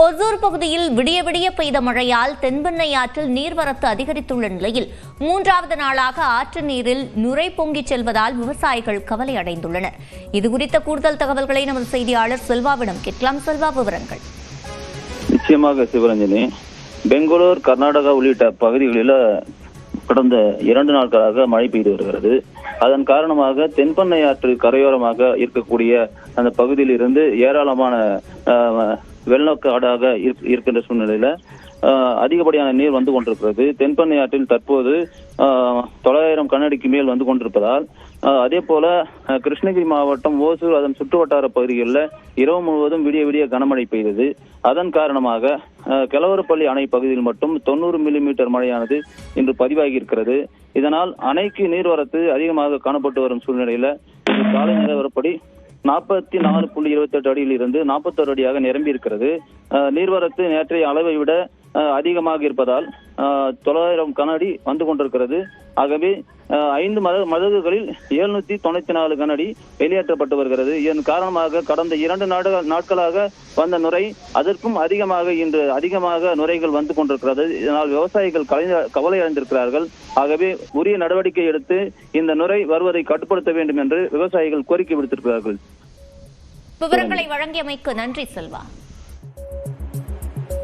ஒசூர் பகுதியில் விடிய விடிய பெய்த மழையால் தென்பெண்ணை ஆற்றில் நீர்வரத்து அதிகரித்துள்ள நிலையில் 3வது நாளாக ஆற்று நீரில் நுரை பொங்கிச் செல்வதால் விவசாயிகள் கவலை அடைந்துள்ளனர். இதுகுறித்த கூடுதல் தகவல்களை நமது செய்தியாளர் செல்வாவிடம் கேட்கலாம். செல்வா, விவரங்கள். நிச்சயமாக சிவரஞ்சனி, பெங்களூர், கர்நாடகா உள்ளிட்ட பகுதிகளில் கடந்த 2 நாட்களாக மழை பெய்து வருகிறது. அதன் காரணமாக தென்பெண்ணை ஆற்று கரையோரமாக இருக்கக்கூடிய அந்த பகுதியில் இருந்து ஏராளமான வெள்ளக்காடாக இருக்கின்ற சூழ்நிலையில அதிகப்படியான நீர் வந்து கொண்டிருக்கிறது. தென்பெண்ணை ஆற்றில் தற்போது 900 கனஅடிக்கு மேல் வந்து கொண்டிருப்பதால், அதே போல கிருஷ்ணகிரி மாவட்டம் ஓசூர் அதன் சுற்றுவட்டார பகுதிகளில் இரவு முழுவதும் விடிய விடிய கனமழை பெய்தது. அதன் காரணமாக கெலவரப்பள்ளி அணை பகுதியில் மட்டும் 90 மில்லிமீட்டர் மழையானது இன்று பதிவாகி இருக்கிறது. இதனால் அணைக்கு நீர்வரத்து அதிகமாக காணப்பட்டு வரும் சூழ்நிலையில காலை நிலவரப்படி 44.28 அடியில் இருந்து 41 அடியாக நிரம்பி இருக்கிறது. நீர்வரத்து நேற்றைய அளவை விட அதிகமாக இருப்பதால் 900 கனஅடி வந்து கொண்டிருக்கிறது. ஆகவே 5 மதகுகளில் 794 கனஅடி வெளியேற்றப்பட்டு வருகிறது. இதன் காரணமாக கடந்த 2 நாட்களாக வந்த நுரை அதற்கும் அதிகமாக இன்று அதிகமாக நுரைகள் வந்து கொண்டிருக்கிறது. இதனால் விவசாயிகள் கவலை அடைந்திருக்கிறார்கள். ஆகவே உரிய நடவடிக்கை எடுத்து இந்த நுரை வருவதை கட்டுப்படுத்த வேண்டும் என்று விவசாயிகள் கோரிக்கை விடுத்திருக்கிறார்கள். விவரங்களை வழங்கியமைக்கு நன்றி செல்வா.